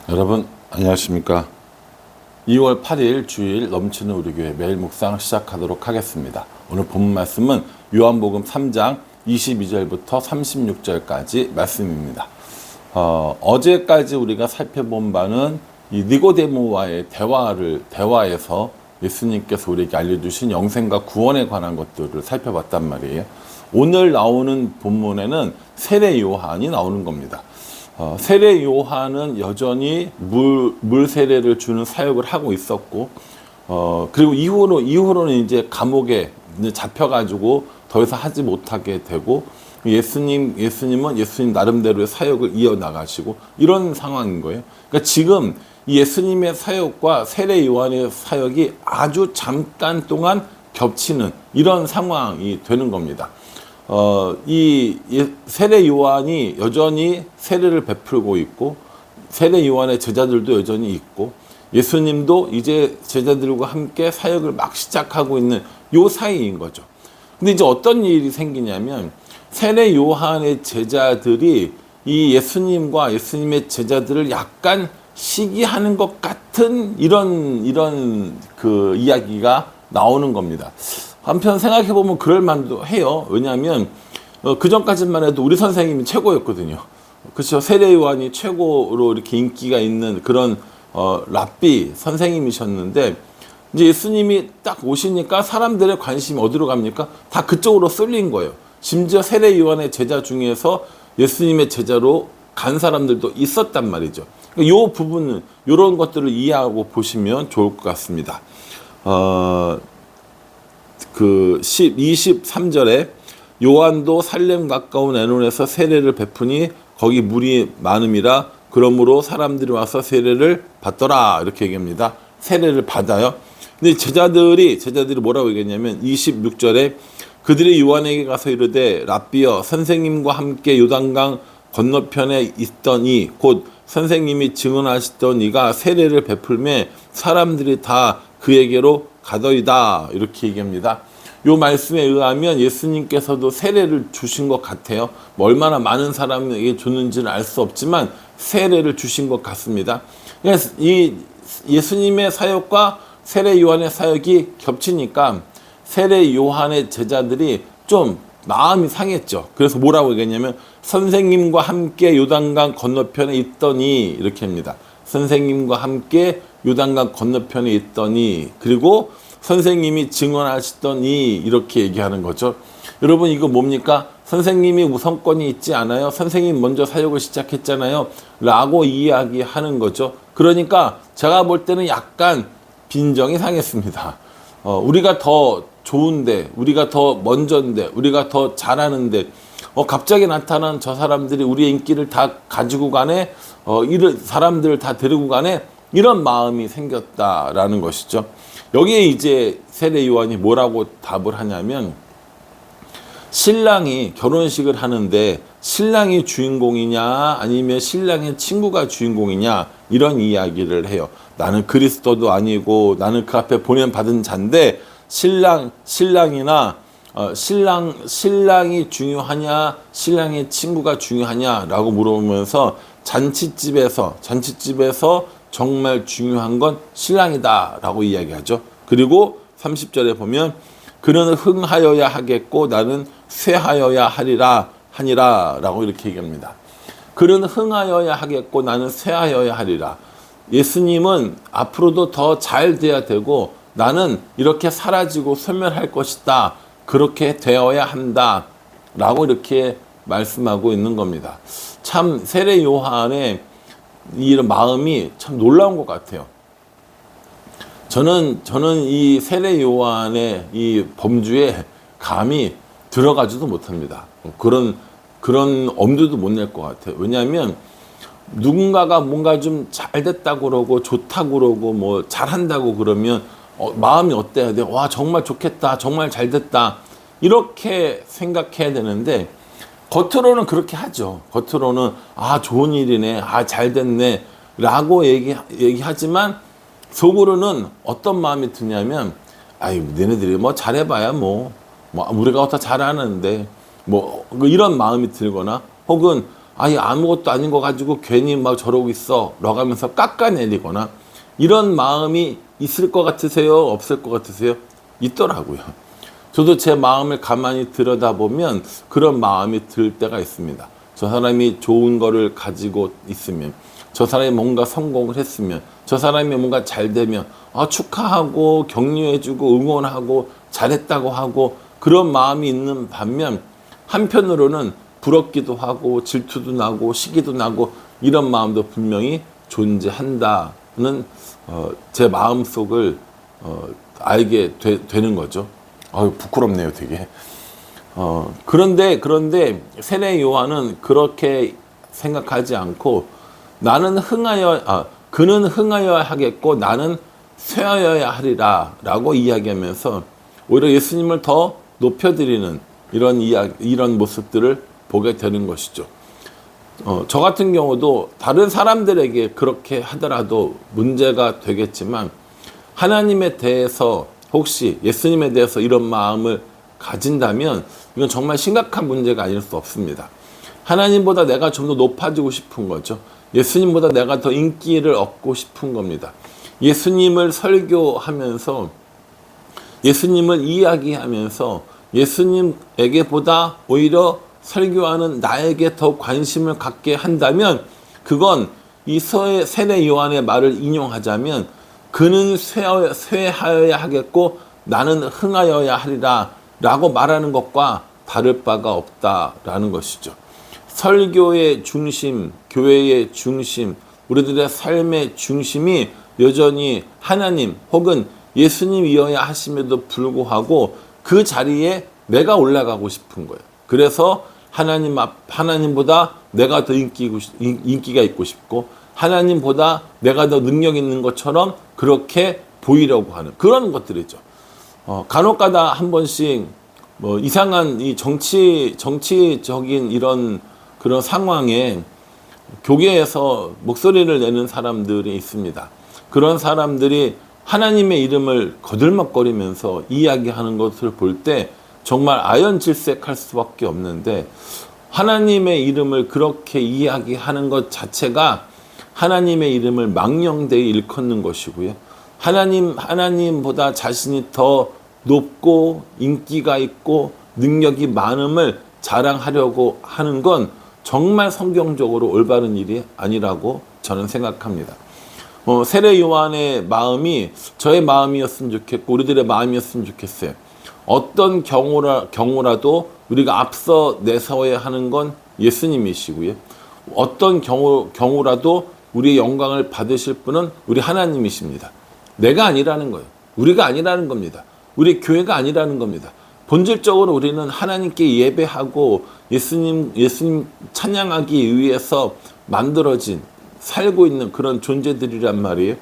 여러분 안녕하십니까. 2월 8일 주일 넘치는 우리 교회 매일 묵상 시작하도록 하겠습니다. 오늘 본문 말씀은 요한복음 3장 22절부터 36절까지 말씀입니다. 어제까지 우리가 살펴본 바는 이 니고데모와의 대화에서 예수님께서 우리에게 알려주신 영생과 구원에 관한 것들을 살펴봤단 말이에요. 오늘 나오는 본문에는 세례 요한이 나오는 겁니다. 세례 요한은 여전히 물 세례를 주는 사역을 하고 있었고, 그리고 이후로는 이제 감옥에 이제 잡혀가지고 더 이상 하지 못하게 되고, 예수님은 예수님 나름대로의 사역을 이어나가시고, 이런 상황인 거예요. 그러니까 지금 이 예수님의 사역과 세례 요한의 사역이 아주 잠깐 동안 겹치는 이런 상황이 되는 겁니다. 이 세례 요한이 여전히 세례를 베풀고 있고, 세례 요한의 제자들도 여전히 있고, 예수님도 이제 제자들과 함께 사역을 막 시작하고 있는 요 사이인 거죠. 근데 이제 어떤 일이 생기냐면, 세례 요한의 제자들이 이 예수님과 예수님의 제자들을 약간 시기하는 것 같은 이런 그 이야기가 나오는 겁니다. 한편 생각해보면 그럴 만도 해요. 왜냐하면 그 전까지만 해도 우리 선생님이 최고였거든요. 그렇죠. 세례 요한이 최고로 이렇게 인기가 있는 그런 랍비 선생님이셨는데, 이제 예수님이 딱 오시니까 사람들의 관심이 어디로 갑니까? 다 그쪽으로 쏠린 거예요. 심지어 세례 요한의 제자 중에서 예수님의 제자로 간 사람들도 있었단 말이죠. 이 부분은 이런 것들을 이해하고 보시면 좋을 것 같습니다. 23절에 요한도 살렘 가까운 에논에서 세례를 베푸니 거기 물이 많음이라 그러므로 사람들이 와서 세례를 받더라, 이렇게 얘기합니다. 세례를 받아요. 근데 제자들이 뭐라고 얘기했냐면 26절에 그들이 요한에게 가서 이르되 랍비여 선생님과 함께 요단강 건너편에 있더니 곧 선생님이 증언하시던 이가 세례를 베풀매 사람들이 다 그에게로 가더이다, 이렇게 얘기합니다. 요 말씀에 의하면 예수님께서도 세례를 주신 것 같아요. 뭐 얼마나 많은 사람에게 줬는지는 알 수 없지만 세례를 주신 것 같습니다. 그래서 이 예수님의 사역과 세례 요한의 사역이 겹치니까 세례 요한의 제자들이 좀 마음이 상했죠. 그래서 뭐라고 얘기했냐면 선생님과 함께 요단강 건너편에 있더니, 이렇게 합니다. 선생님과 함께 요단강 건너편에 있더니, 그리고 선생님이 증언하시더니, 이렇게 얘기하는 거죠. 여러분, 이거 뭡니까? 선생님이 우선권이 있지 않아요? 선생님 먼저 사역을 시작했잖아요, 라고 이야기하는 거죠. 그러니까 제가 볼 때는 약간 빈정이 상했습니다. 우리가 더 좋은데, 우리가 더 먼저인데, 우리가 더 잘하는데 갑자기 나타난 저 사람들이 우리의 인기를 다 가지고 가네, 이런 사람들을 다 데리고 가네, 이런 마음이 생겼다라는 것이죠. 여기에 이제 세례 요한이 뭐라고 답을 하냐면, 신랑이 결혼식을 하는데 신랑이 주인공이냐 아니면 신랑의 친구가 주인공이냐, 이런 이야기를 해요. 나는 그리스도도 아니고 나는 그 앞에 보냄받은 자인데 신랑이나 신랑이 중요하냐 신랑의 친구가 중요하냐라고 물어보면서 잔치집에서 정말 중요한 건 신랑이다라고 이야기하죠. 그리고 30절에 보면 그는 흥하여야 하겠고 나는 쇠하여야 하니라라고 이렇게 얘기합니다. 그는 흥하여야 하겠고 나는 쇠하여야 하리라. 예수님은 앞으로도 더 잘 돼야 되고 나는 이렇게 사라지고 소멸할 것이다, 그렇게 되어야 한다 라고 이렇게 말씀하고 있는 겁니다. 참 세례 요한의 이런 마음이 참 놀라운 것 같아요. 저는 이 세례 요한의 이 범주에 감히 들어가지도 못합니다. 그런 엄두도 못 낼 것 같아요. 왜냐하면 누군가가 뭔가 좀 잘 됐다고 그러고 좋다고 그러고 뭐 잘한다고 그러면 마음이 어때야 돼요? 와, 정말 좋겠다, 정말 잘 됐다, 이렇게 생각해야 되는데, 겉으로는 그렇게 하죠. 겉으로는 좋은 일이네, 잘 됐네 라고 얘기하지만 속으로는 어떤 마음이 드냐면, 너네들이 뭐 잘해봐야 뭐 우리가 더 잘하는데 뭐 이런 마음이 들거나, 혹은 아니 아무것도 아닌 거 가지고 괜히 막 저러고 있어 라고 하면서 깎아내리거나 이런 마음이 있을 것 같으세요? 없을 것 같으세요? 있더라고요. 저도 제 마음을 가만히 들여다보면 그런 마음이 들 때가 있습니다. 저 사람이 좋은 거를 가지고 있으면, 저 사람이 뭔가 성공을 했으면, 저 사람이 뭔가 잘 되면 축하하고 격려해주고 응원하고 잘했다고 하고 그런 마음이 있는 반면 한편으로는 부럽기도 하고 질투도 나고 시기도 나고 이런 마음도 분명히 존재한다는 제 마음속을 알게 되는 거죠. 부끄럽네요, 되게. 그런데 세례 요한은 그렇게 생각하지 않고 그는 흥하여야 하겠고 나는 쇠하여야 하리라 라고 이야기하면서 오히려 예수님을 더 높여드리는 이런 모습들을 보게 되는 것이죠. 저 같은 경우도 다른 사람들에게 그렇게 하더라도 문제가 되겠지만 하나님에 대해서 혹시 예수님에 대해서 이런 마음을 가진다면 이건 정말 심각한 문제가 아닐 수 없습니다. 하나님보다 내가 좀 더 높아지고 싶은 거죠. 예수님보다 내가 더 인기를 얻고 싶은 겁니다. 예수님을 설교하면서 예수님을 이야기하면서 예수님에게보다 오히려 설교하는 나에게 더 관심을 갖게 한다면 그건 이 세례 요한의 말을 인용하자면 그는 쇠하여야 하겠고 나는 흥하여야 하리라 라고 말하는 것과 다를 바가 없다라는 것이죠. 설교의 중심, 교회의 중심, 우리들의 삶의 중심이 여전히 하나님 혹은 예수님이어야 하심에도 불구하고 그 자리에 내가 올라가고 싶은 거예요. 그래서 하나님보다 내가 더 인기가 있고 싶고 하나님보다 내가 더 능력 있는 것처럼 그렇게 보이려고 하는 그런 것들이죠. 간혹가다 한 번씩 이상한 이 정치적인 그런 상황에 교계에서 목소리를 내는 사람들이 있습니다. 그런 사람들이 하나님의 이름을 거들먹거리면서 이야기하는 것을 볼 때 정말 아연질색할 수밖에 없는데 하나님의 이름을 그렇게 이야기하는 것 자체가 하나님의 이름을 망령되이 일컫는 것이고요. 하나님보다 자신이 더 높고 인기가 있고 능력이 많음을 자랑하려고 하는 건 정말 성경적으로 올바른 일이 아니라고 저는 생각합니다. 세례 요한의 마음이 저의 마음이었으면 좋겠고 우리들의 마음이었으면 좋겠어요. 어떤 경우라도 우리가 앞서 내세워야 하는 건 예수님이시고요. 어떤 경우라도 우리의 영광을 받으실 분은 우리 하나님이십니다. 내가 아니라는 거예요. 우리가 아니라는 겁니다. 우리 교회가 아니라는 겁니다. 본질적으로 우리는 하나님께 예배하고 예수님 찬양하기 위해서 만들어진 살고 있는 그런 존재들이란 말이에요.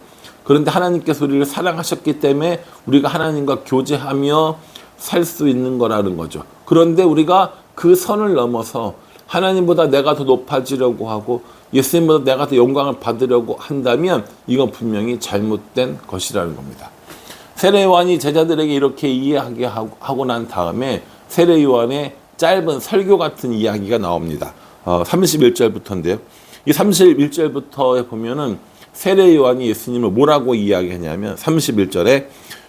그런데 하나님께서 우리를 사랑하셨기 때문에 우리가 하나님과 교제하며 살 수 있는 거라는 거죠. 그런데 우리가 그 선을 넘어서 하나님보다 내가 더 높아지려고 하고 예수님보다 내가 더 영광을 받으려고 한다면 이건 분명히 잘못된 것이라는 겁니다. 세례 요한이 제자들에게 이렇게 이야기하고 난 다음에 세례 요한의 짧은 설교 같은 이야기가 나옵니다. 31절부터인데요. 이 31절부터에 보면은 세례 요한이 예수님을 뭐라고 이야기하냐면 31절에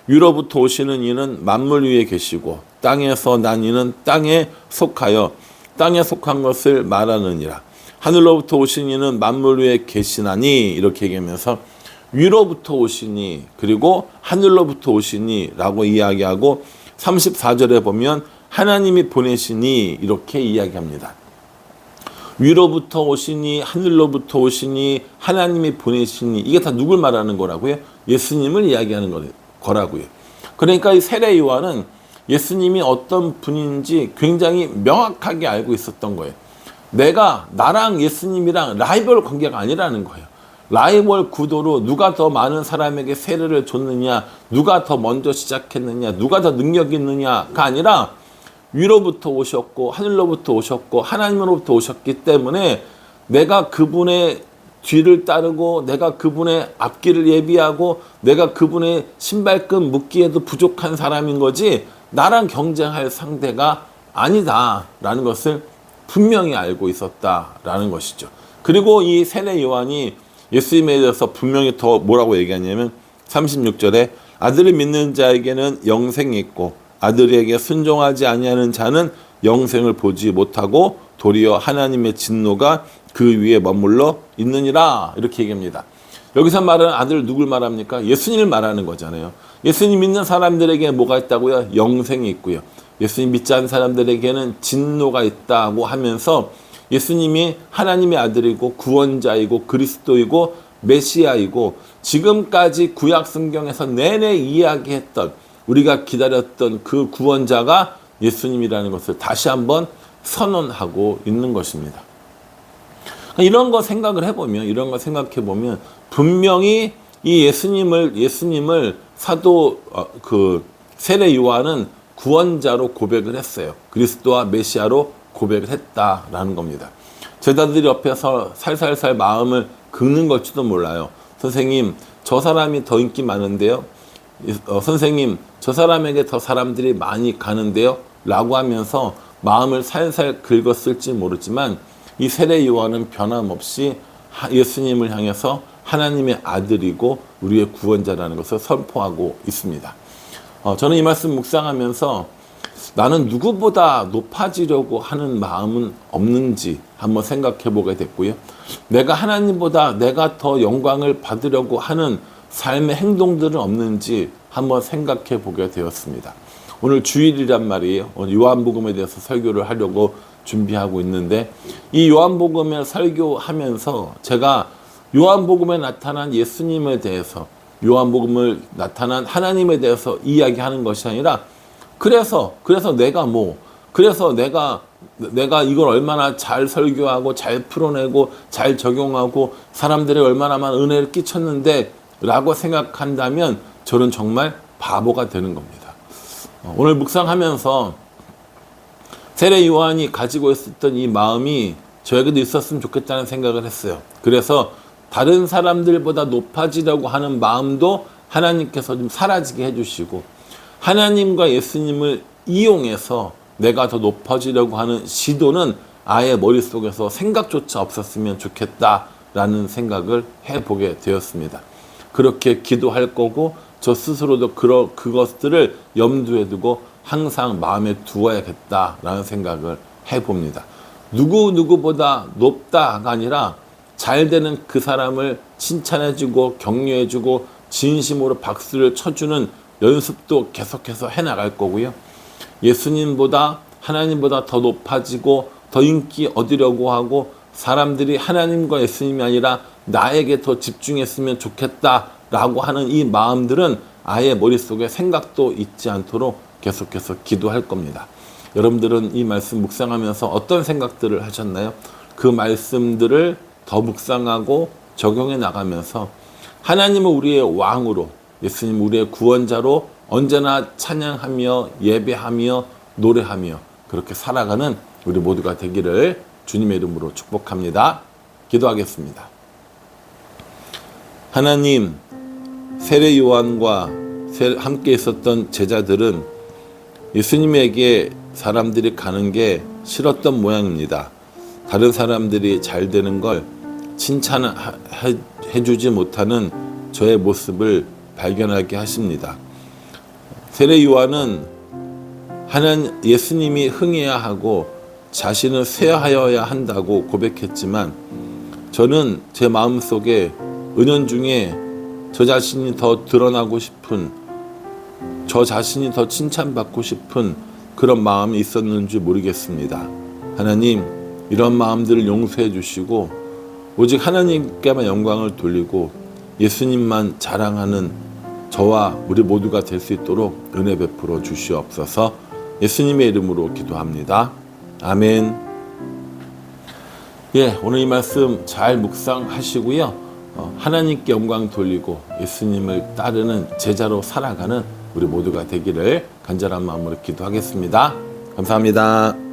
위로부터 오시는 이는 만물 위에 계시고 땅에서 난 이는 땅에 속하여 땅에 속한 것을 말하느니라. 하늘로부터 오신 이는 만물 위에 계시나니 이렇게 얘기하면서 위로부터 오시니 그리고 하늘로부터 오시니 라고 이야기하고 34절에 보면 하나님이 보내시니 이렇게 이야기합니다. 위로부터 오시니 하늘로부터 오시니 하나님이 보내시니 이게 다 누굴 말하는 거라고요? 예수님을 이야기하는 거라고요. 그러니까 이 세례 요한은 예수님이 어떤 분인지 굉장히 명확하게 알고 있었던 거예요. 나랑 예수님이랑 라이벌 관계가 아니라는 거예요. 라이벌 구도로 누가 더 많은 사람에게 세례를 줬느냐, 누가 더 먼저 시작했느냐, 누가 더 능력 있느냐가 아니라 위로부터 오셨고 하늘로부터 오셨고 하나님으로부터 오셨기 때문에 내가 그분의 뒤를 따르고 내가 그분의 앞길을 예비하고 내가 그분의 신발끈 묶기에도 부족한 사람인 거지 나랑 경쟁할 상대가 아니다라는 것을 분명히 알고 있었다라는 것이죠. 그리고 이 세례 요한이 예수님에 대해서 분명히 더 뭐라고 얘기하냐면 36절에 아들을 믿는 자에게는 영생이 있고 아들에게 순종하지 아니하는 자는 영생을 보지 못하고 도리어 하나님의 진노가 그 위에 머물러 있느니라 이렇게 얘기합니다. 여기서 말하는 아들 누굴 말합니까? 예수님을 말하는 거잖아요. 예수님 믿는 사람들에게 뭐가 있다고요? 영생이 있고요. 예수님 믿지 않는 사람들에게는 진노가 있다고 하면서 예수님이 하나님의 아들이고 구원자이고 그리스도이고 메시아이고 지금까지 구약 성경에서 내내 이야기했던 우리가 기다렸던 그 구원자가 예수님이라는 것을 다시 한번 선언하고 있는 것입니다. 이런 거 생각을 해보면, 이런 거 생각해 보면 분명히 이 예수님을 사도 세례 요한은 구원자로 고백을 했어요. 그리스도와 메시아로 고백을 했다라는 겁니다. 제자들이 옆에서 살살살 마음을 긁는 걸지도 몰라요. 선생님, 저 사람이 더 인기 많은데요. 선생님, 저 사람에게 더 사람들이 많이 가는데요. 라고 하면서 마음을 살살 긁었을지 모르지만 이 세례 요한은 변함없이 예수님을 향해서 하나님의 아들이고 우리의 구원자라는 것을 선포하고 있습니다. 저는 이 말씀 묵상하면서 나는 누구보다 높아지려고 하는 마음은 없는지 한번 생각해 보게 됐고요. 내가 하나님보다 내가 더 영광을 받으려고 하는 삶의 행동들은 없는지 한번 생각해 보게 되었습니다. 오늘 주일이란 말이에요. 오늘 요한복음에 대해서 설교를 하려고 준비하고 있는데 이 요한복음을 설교하면서 제가 요한복음에 나타난 예수님에 대해서 요한복음을 나타난 하나님에 대해서 이야기하는 것이 아니라 그래서 내가 이걸 얼마나 잘 설교하고 잘 풀어내고 잘 적용하고 사람들이 얼마나 많은 은혜를 끼쳤는데 라고 생각한다면 저는 정말 바보가 되는 겁니다. 오늘 묵상하면서 세례 요한이 가지고 있었던 이 마음이 저에게도 있었으면 좋겠다는 생각을 했어요. 그래서 다른 사람들보다 높아지려고 하는 마음도 하나님께서 좀 사라지게 해주시고 하나님과 예수님을 이용해서 내가 더 높아지려고 하는 시도는 아예 머릿속에서 생각조차 없었으면 좋겠다라는 생각을 해보게 되었습니다. 그렇게 기도할 거고 저 스스로도 그것들을 염두에 두고 항상 마음에 두어야겠다라는 생각을 해봅니다. 누구보다 높다가 아니라 잘 되는 그 사람을 칭찬해주고 격려해주고 진심으로 박수를 쳐주는 연습도 계속해서 해나갈 거고요. 예수님보다 하나님보다 더 높아지고 더 인기 얻으려고 하고 사람들이 하나님과 예수님이 아니라 나에게 더 집중했으면 좋겠다라고 하는 이 마음들은 아예 머릿속에 생각도 있지 않도록 계속해서 기도할 겁니다. 여러분들은 이 말씀 묵상하면서 어떤 생각들을 하셨나요? 그 말씀들을 더 묵상하고 적용해 나가면서 하나님은 우리의 왕으로 예수님 우리의 구원자로 언제나 찬양하며 예배하며 노래하며 그렇게 살아가는 우리 모두가 되기를 주님의 이름으로 축복합니다. 기도하겠습니다. 하나님, 세례 요한과 함께 있었던 제자들은 예수님에게 사람들이 가는 게 싫었던 모양입니다. 다른 사람들이 잘 되는 걸 칭찬해주지 못하는 저의 모습을 발견하게 하십니다. 세례 요한은 예수님이 흥해야 하고 자신을 쇠하여야 한다고 고백했지만 저는 제 마음속에 은연중에 저 자신이 더 드러나고 싶은 저 자신이 더 칭찬받고 싶은 그런 마음이 있었는지 모르겠습니다. 하나님, 이런 마음들을 용서해 주시고 오직 하나님께만 영광을 돌리고 예수님만 자랑하는 저와 우리 모두가 될 수 있도록 은혜 베풀어 주시옵소서. 예수님의 이름으로 기도합니다. 아멘. 오늘 이 말씀 잘 묵상하시고요. 하나님께 영광 돌리고 예수님을 따르는 제자로 살아가는 우리 모두가 되기를 간절한 마음으로 기도하겠습니다. 감사합니다.